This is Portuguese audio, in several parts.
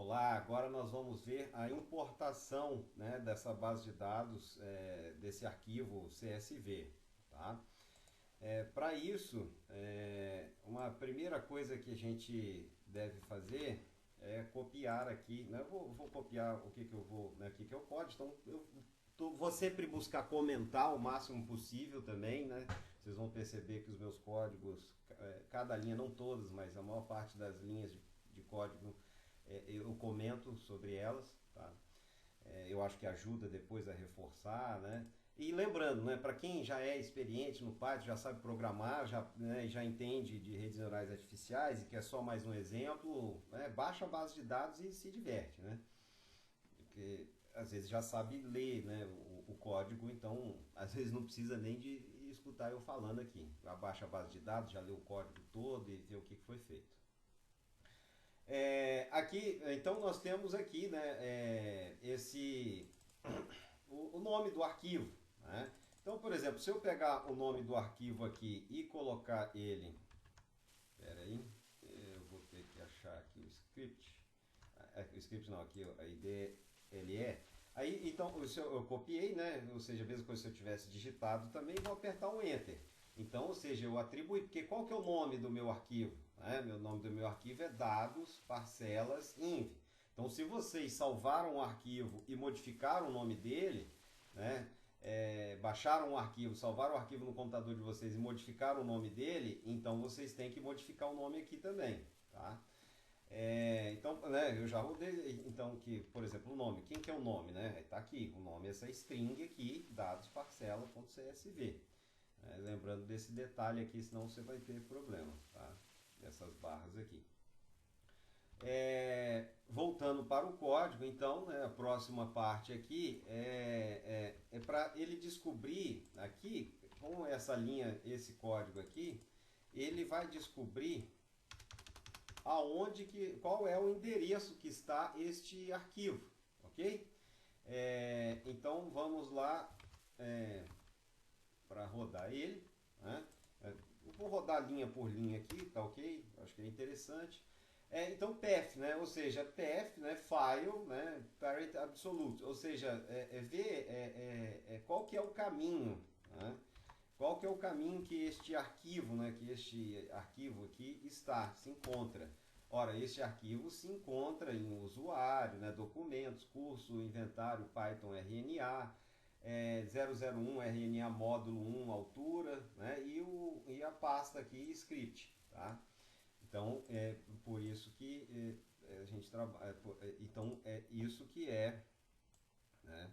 Olá, agora nós vamos ver a importação, né, dessa base de dados, desse arquivo CSV. Tá? Para isso, uma primeira coisa que a gente deve fazer é copiar aqui, né? Eu vou copiar o que eu vou, né, aqui que é o código, então vou sempre buscar comentar o máximo possível também, né? Vocês vão perceber que os meus códigos, cada linha, não todas, mas a maior parte das linhas de código, eu comento sobre elas, tá? Eu acho que ajuda depois a reforçar, né? E lembrando, né, para quem já é experiente no Python, já sabe programar, já, né, já entende de redes neurais artificiais e quer só mais um exemplo, né, baixa a base de dados e se diverte, né? Porque às vezes já sabe ler, né, o código, então às vezes não precisa nem de escutar eu falando aqui. Abaixa a base de dados, já lê o código todo e vê o que foi feito. Aqui, então nós temos aqui, né, o nome do arquivo, né? Então, por exemplo, se eu pegar o nome do arquivo aqui e colocar ele, espera aí, eu vou ter que achar aqui o script, o script não, aqui a IDLE. Aí, então, eu copiei, né? Ou seja, a mesma coisa se eu tivesse digitado também, vou apertar um Enter. Então, ou seja, eu atribuí, porque qual que é o nome do meu arquivo? O nome do meu arquivo é dados, parcelas, inv. Então, se vocês salvaram o arquivo e modificaram o nome dele, né, baixaram o arquivo, salvaram o arquivo no computador de vocês e modificaram o nome dele, então vocês têm que modificar o nome aqui também. Tá? Então, né, eu já rodei, então, que, por exemplo, o nome. Quem que é o nome? Né? Está aqui, o nome é essa string aqui, dados parcela.csv. Lembrando desse detalhe aqui, senão você vai ter problema, tá? Dessas barras aqui. Voltando para o código, então, né, a próxima parte aqui é para ele descobrir aqui, com essa linha, esse código aqui, ele vai descobrir qual é o endereço que está este arquivo, ok? Então vamos lá para rodar ele, né? Eu vou rodar linha por linha aqui, tá ok? Acho que é interessante. Então path, né? Ou seja, path, né? File, né? Parent absolute, ou seja, ver qual que é o caminho, né? Qual que é o caminho que este arquivo, né? Que este arquivo aqui se encontra. Ora, este arquivo se encontra em usuário, né? Documentos, curso, inventário, Python RNA, 001 RNA módulo 1 altura, né? E a pasta aqui script, tá? Então é por isso que a gente trabalha. Então é isso que né?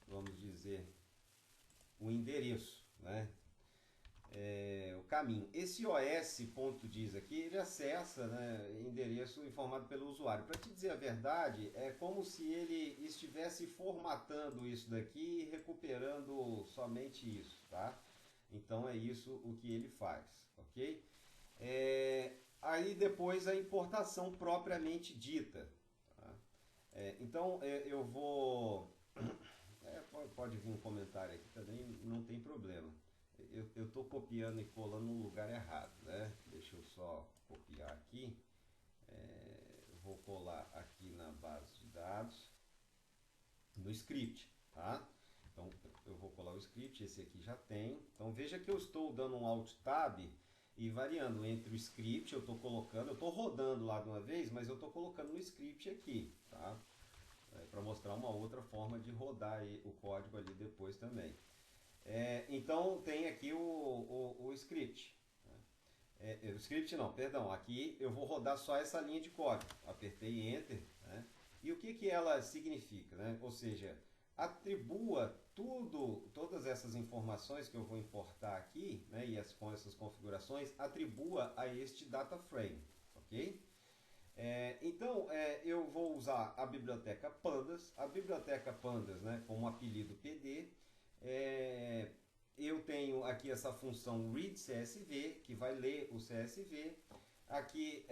Vamos dizer, o endereço, né? O caminho. Esse os.diz aqui, ele acessa, né, endereço informado pelo usuário. Para te dizer a verdade, é como se ele estivesse formatando isso daqui e recuperando somente isso, tá? Então é isso o que ele faz, ok? Aí depois a importação propriamente dita. Tá? Então eu vou... pode vir um comentário aqui também, não tem problema. Eu estou copiando e colando no lugar errado, né? Deixa eu só copiar aqui. Vou colar aqui na base de dados, no script, tá? Então eu vou colar o script, esse aqui já tem. Então veja que eu estou dando um Alt Tab e variando entre o script, eu estou colocando, eu estou rodando lá de uma vez, mas eu estou colocando no script aqui, tá? Para mostrar uma outra forma de rodar o código ali depois também. Então tem aqui o script. O script não, perdão, aqui eu vou rodar só essa linha de código. Apertei Enter, né? E o que ela significa, né? Ou seja, atribua todas essas informações que eu vou importar aqui, né? E com essas configurações, atribua a este data frame, ok? Então eu vou usar a biblioteca Pandas. A biblioteca Pandas, né, como apelido PD, eu tenho aqui essa função readCSV, que vai ler o CSV. Aqui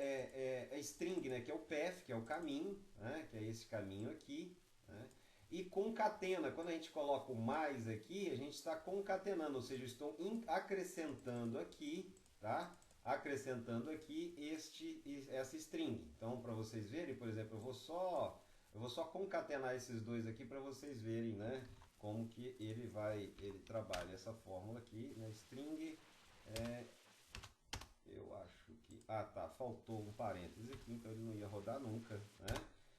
a string, né, que é o path, que é o caminho, né, que é esse caminho aqui. Né, e concatena, quando a gente coloca o mais aqui, a gente está concatenando, ou seja, eu estou acrescentando aqui, tá? Acrescentando aqui essa string. Então, para vocês verem, por exemplo, eu vou só concatenar esses dois aqui para vocês verem, né, como que ele trabalha essa fórmula aqui, né, string, eu acho que, tá, faltou um parênteses aqui, então ele não ia rodar nunca, né?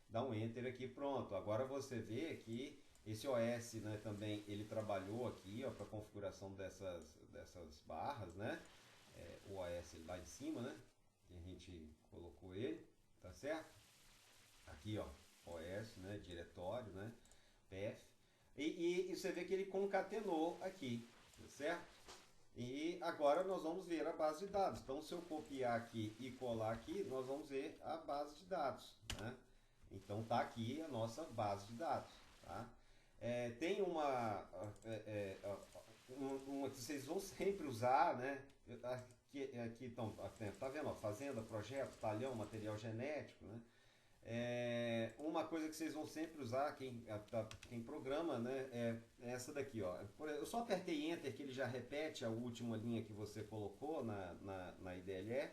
Dá um enter aqui, pronto. Agora você vê que esse OS, né, também ele trabalhou aqui, ó, para configuração dessas barras, né? O OS lá em cima, né? Que a gente colocou ele, tá certo? Aqui, ó, OS, né? Diretório, né? PF. E você vê que ele concatenou aqui, tá certo? E agora nós vamos ver a base de dados. Então, se eu copiar aqui e colar aqui, nós vamos ver a base de dados, né? Então, tá aqui a nossa base de dados, tá? Tem uma que vocês vão sempre usar, né? Aqui então, tá vendo? Ó, fazenda, projeto, talhão, material genético, né? Uma coisa que vocês vão sempre usar, quem programa, né, é essa daqui, ó. Eu só apertei Enter que ele já repete a última linha que você colocou na IDLE,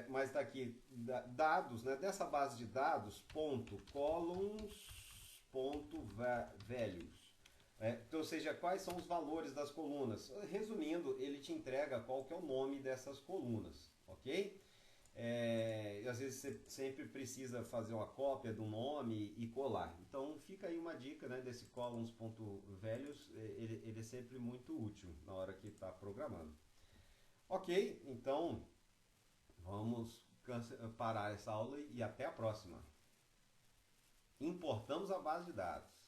mas está aqui dados, né, dessa base de dados, columns, values. Então, ou seja, quais são os valores das colunas. Resumindo, ele te entrega qual que é o nome dessas colunas, ok? Às vezes você sempre precisa fazer uma cópia do nome e colar. Então fica aí uma dica, né, desse columns.values, ele é sempre muito útil na hora que está programando. Ok, então vamos parar essa aula e até a próxima. Importamos a base de dados.